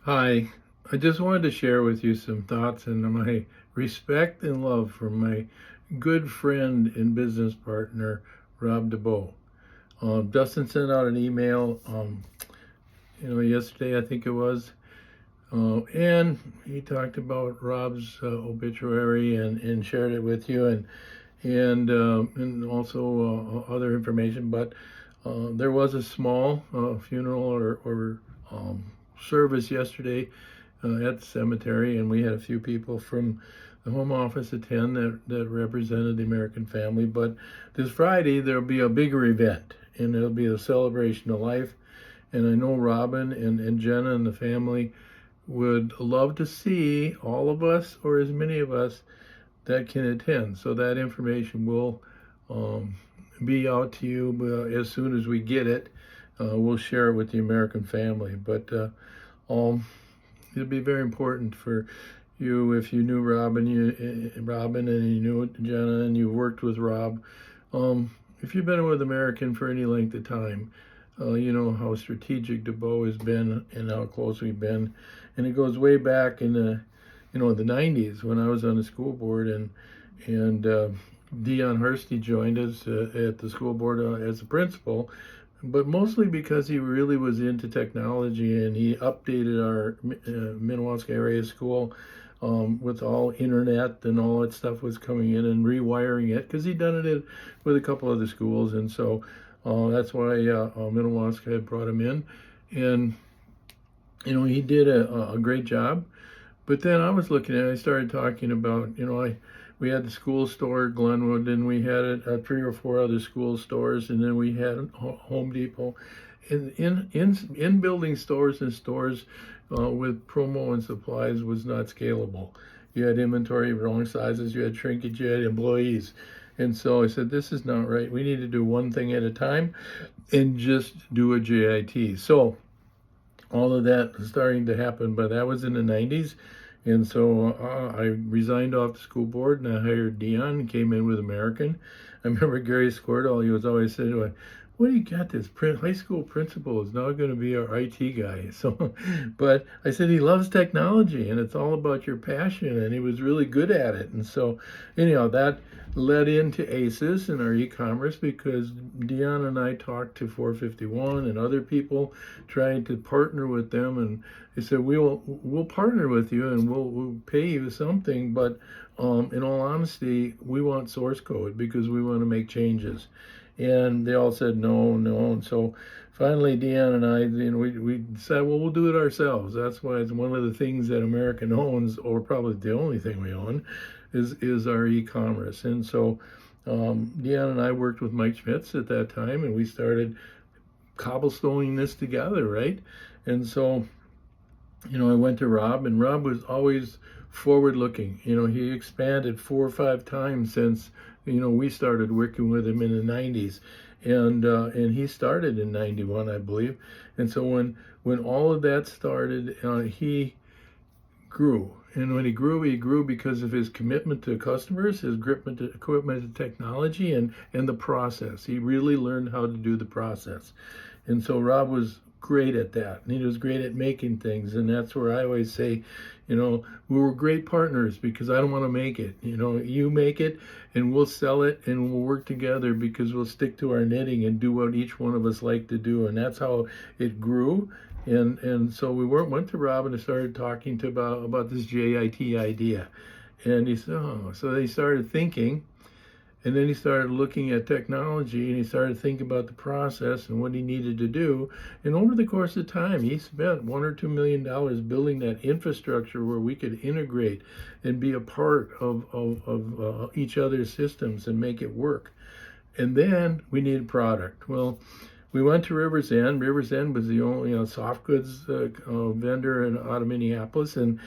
Hi, I just wanted to share with you some thoughts and my respect and love for my good friend and business partner, Rob Dubow. Dustin sent out an email, yesterday I think it was, and he talked about Rob's obituary and shared it with you and also other information. But there was a small funeral or service yesterday at the cemetery, and we had a few people from the home office attend that represented the American family. But this Friday there'll be a bigger event, and it'll be a celebration of life. And I know Robin and Jenna and the family would love to see all of us, or as many of us that can attend. So that information will um, be out to you as soon as we get it. We'll share it with the American family. But um, it'll be very important for you if you knew Robin and you knew Jenna and you worked with Rob. If you've been with American for any length of time, you know how strategic Dubow has been and how close we've been, and it goes way back in the 90s when I was on the school board and Dion Hursty joined us at the school board as a principal, but mostly because he really was into technology and he updated our Minnewaska area school with all internet and all that stuff was coming in and rewiring it because he'd done it with a couple other schools, and so that's why Minnewaska had brought him in, and he did a great job. But then I was looking at it, I started talking about, we had the school store, Glenwood, and we had three or four other school stores, and then we had Home Depot. In building stores and stores with promo and supplies was not scalable. You had inventory of wrong sizes, you had shrinkage, you had employees. And so I said, this is not right. We need to do one thing at a time and just do a JIT. So all of that is starting to happen, but that was in the 90s. And so I resigned off the school board and I hired Dion and came in with American. I remember Gary Squirtle, he was always saying to me, what do you got, this high school principal is now going to be our IT guy. So, but I said he loves technology and it's all about your passion, and he was really good at it. And so anyhow, that led into ACES and our e-commerce because Dion and I talked to 451 and other people trying to partner with them, and they said we'll partner with you and we'll pay you something, but in all honesty, we want source code because we want to make changes. And they all said no, no. And so finally, Deanne and I, we said, well, we'll do it ourselves. That's why it's one of the things that American owns, or probably the only thing we own, is our e-commerce. And so Deanne and I worked with Mike Schmitz at that time, and we started cobblestoning this together, right? And so, I went to Rob, and Rob was always forward looking. He expanded 4 or 5 times since we started working with him in the 90s, and he started in 91, I believe. And so when all of that started, he grew. And when he grew because of his commitment to customers, his commitment to technology, and the process. He really learned how to do the process. And so Rob was great at that. And he was great at making things. And that's where I always say, we were great partners because I don't want to make it. You make it and we'll sell it and we'll work together because we'll stick to our knitting and do what each one of us like to do. And that's how it grew. And so we went to Rob and started talking about this JIT idea. And he said, oh, so they started thinking. And then he started looking at technology and he started thinking about the process and what he needed to do. And over the course of time, he spent $1 or $2 million building that infrastructure where we could integrate and be a part of each other's systems and make it work. And then we needed product. Well, we went to Rivers End. Rivers End was the only soft goods vendor out of Minneapolis, and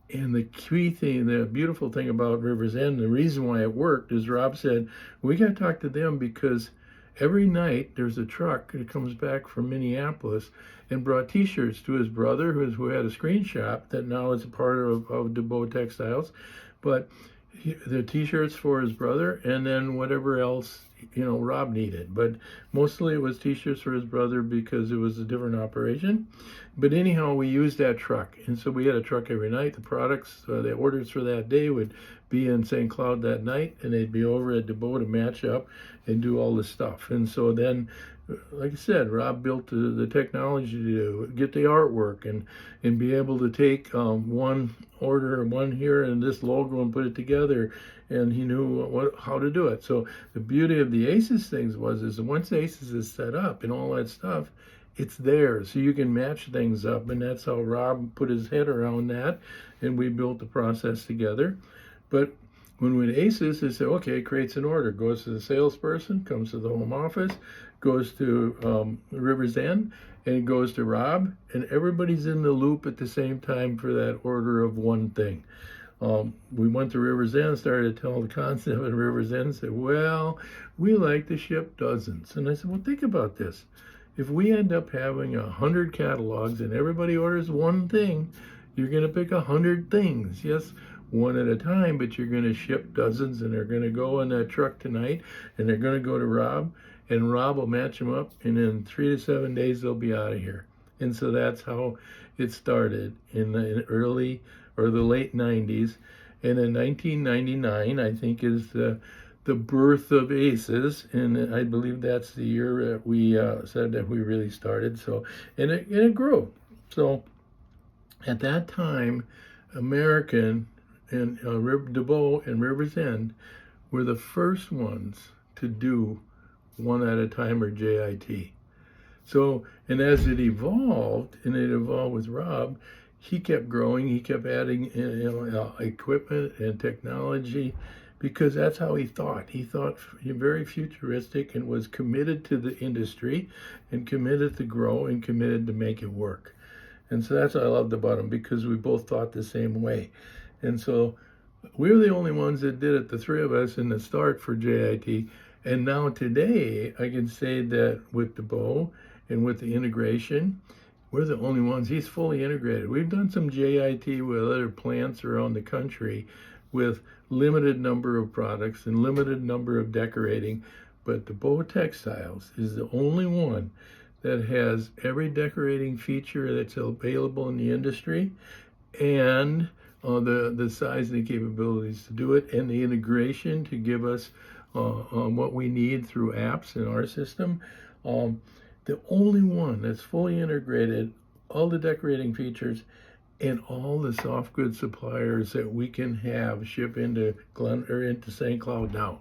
the key thing, the beautiful thing about Rivers End, the reason why it worked is Rob said, we got to talk to them because every night there's a truck that comes back from Minneapolis and brought T-shirts to his brother who had a screen shop that now is a part of Dubow Textiles. But the T-shirts for his brother, and then whatever else Rob needed. But mostly it was T-shirts for his brother because it was a different operation. But anyhow, we used that truck, and so we had a truck every night. The products, the orders for that day would be in St. Cloud that night, and they'd be over at Dubow to match up and do all the stuff. And so then, like I said, Rob built the technology to get the artwork and be able to take one order, one here, and this logo and put it together. And he knew how to do it. So the beauty of the ACES things is once ACES is set up and all that stuff, it's there. So you can match things up. And that's how Rob put his head around that. And we built the process together. But when with ACES, they say, okay, creates an order, goes to the salesperson, comes to the home office, goes to River's End, and it goes to Rob, and everybody's in the loop at the same time for that order of one thing. We went to River's End, started to tell the concept at River's End, said, well, we like to ship dozens. And I said, well, think about this. If we end up having 100 catalogs and everybody orders one thing, you're going to pick 100 things. Yes, one at a time, but you're going to ship dozens, and they're going to go in that truck tonight, and they're going to go to Rob, and Rob will match them up, and in 3 to 7 days they'll be out of here. And so that's how it started in the early or the late 90s. And in 1999, I think, is the birth of ACES, and I believe that's the year that we said that we really started. So, and it grew. So at that time, American and Dubow and River's End were the first ones to do one at a time, or JIT. So, and as it evolved, and it evolved with Rob, he kept growing, he kept adding equipment and technology, because that's how he thought. He thought very futuristic and was committed to the industry and committed to grow and committed to make it work. And so that's what I loved about him, because we both thought the same way. And so we were the only ones that did it, the three of us, in the start for JIT. And now today, I can say that with Dubow and with the integration, we're the only ones. He's fully integrated. We've done some JIT with other plants around the country with limited number of products and limited number of decorating, but Dubow Textiles is the only one that has every decorating feature that's available in the industry, and the size and the capabilities to do it, and the integration to give us what we need through apps in our system. The only one that's fully integrated, all the decorating features, and all the soft goods suppliers that we can have ship into into St. Cloud now.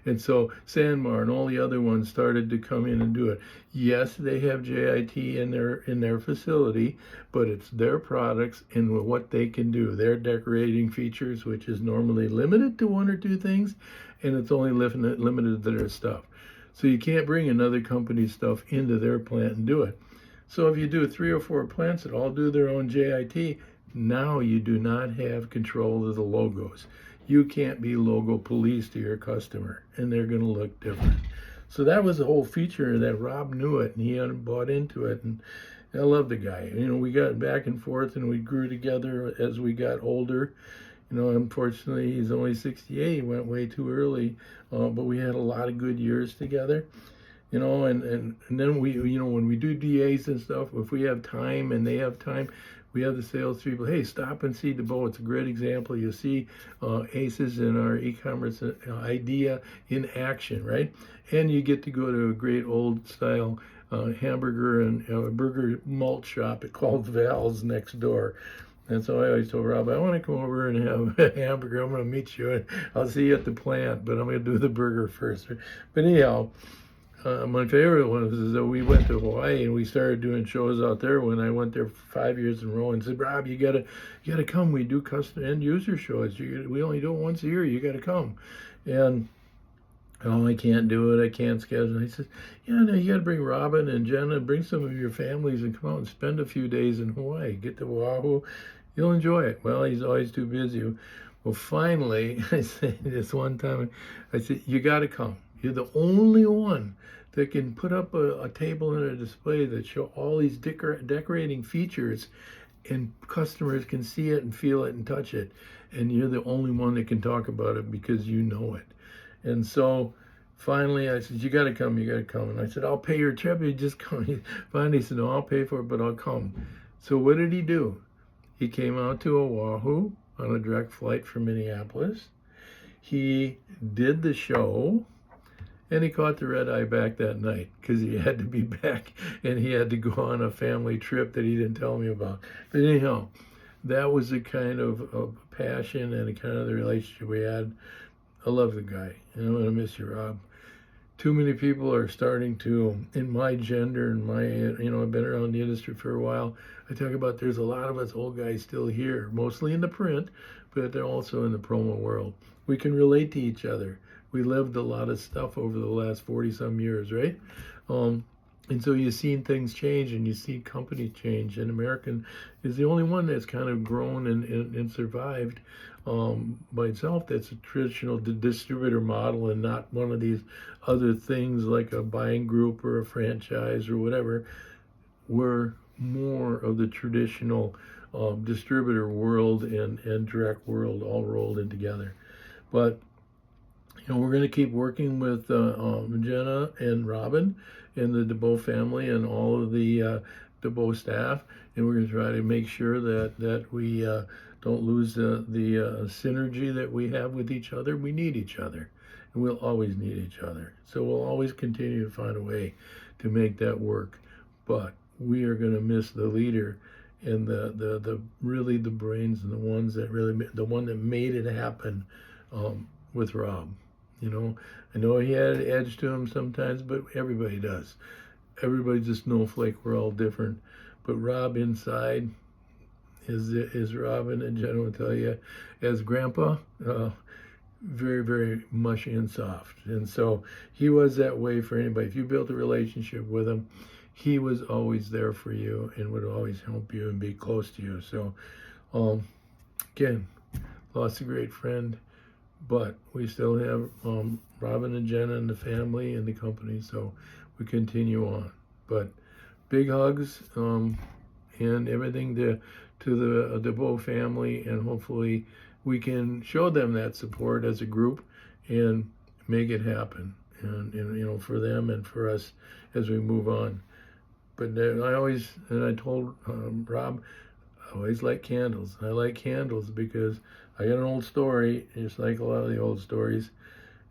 And so Sanmar and all the other ones started to come in and do it. Yes, they have JIT in their facility, but it's their products and what they can do. Their decorating features, which is normally limited to one or two things, and it's only limited to their stuff. So you can't bring another company's stuff into their plant and do it. So if you do 3 or 4 plants that all do their own JIT, now you do not have control of the logos. You can't be logo police to your customer, and they're going to look different. So that was the whole feature that Rob knew it, and he had bought into it. And I love the guy. We got back and forth, and we grew together as we got older. Unfortunately, he's only 68. He went way too early, but we had a lot of good years together. And then we, when we do DAs and stuff, if we have time and they have time, we have the salespeople, hey, stop and see Dubow. It's a great example. You see ACES in our e-commerce idea in action, right? And you get to go to a great old style hamburger and burger malt shop called Val's next door. And so I always told Rob, I want to come over and have a hamburger. I'm going to meet you, and I'll see you at the plant, but I'm going to do the burger first. But anyhow, my favorite one is that we went to Hawaii and we started doing shows out there. When I went there for 5 years in a row, and said, Rob, you gotta come. We do custom end user shows. We only do it once a year. You got to come. And I can't do it. I can't schedule. And he says, yeah, no, you got to bring Robin and Jenna, bring some of your families and come out and spend a few days in Hawaii. Get to Oahu. You'll enjoy it. Well, he's always too busy. Well, finally, I said this one time, I said, you got to come. You're the only one that can put up a table and a display that show all these decorating features and customers can see it and feel it and touch it, and you're the only one that can talk about it because you know it. And so finally I said, you got to come, you got to come. And I said, I'll pay your trip, you just come. Finally he said, no, I'll pay for it, but I'll come. So what did he do? He came out to Oahu on a direct flight from Minneapolis. He did the show, and he caught the red eye back that night because he had to be back and he had to go on a family trip that he didn't tell me about. But anyhow, that was the kind of passion and the kind of the relationship we had. I love the guy, and I'm going to miss you, Rob. Too many people are starting to, in my gender and my, I've been around the industry for a while. I talk about there's a lot of us old guys still here, mostly in the print, but they're also in the promo world. We can relate to each other. We lived a lot of stuff over the last 40 some years, right? And so you've seen things change and you see companies change, and American is the only one that's kind of grown and survived by itself. That's a traditional distributor model and not one of these other things like a buying group or a franchise or whatever. We're more of the traditional distributor world and direct world all rolled in together. But we're going to keep working with Jenna and Robin and the Dubow family and all of the Dubow staff, and we're going to try to make sure that we don't lose the synergy that we have with each other. We need each other, and we'll always need each other. So we'll always continue to find a way to make that work. But we are going to miss the leader and the really the brains and the one that made it happen with Rob. I know he had an edge to him sometimes, but everybody does. Everybody's a snowflake. We're all different. But Rob inside is Robin, and Jen will tell you, as Grandpa, very, very mushy and soft. And so he was that way for anybody. If you built a relationship with him, he was always there for you and would always help you and be close to you. So, again, lost a great friend. But we still have Robin and Jenna and the family and the company, so we continue on. But big hugs and everything to the Dubow family, and hopefully we can show them that support as a group and make it happen, and for them and for us as we move on. But I told Rob, I always like candles. I like candles because I got an old story, just like a lot of the old stories.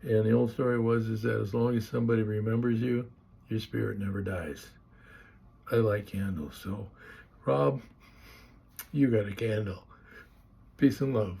And the old story is that as long as somebody remembers you, your spirit never dies. I like candles. So, Rob, you got a candle. Peace and love.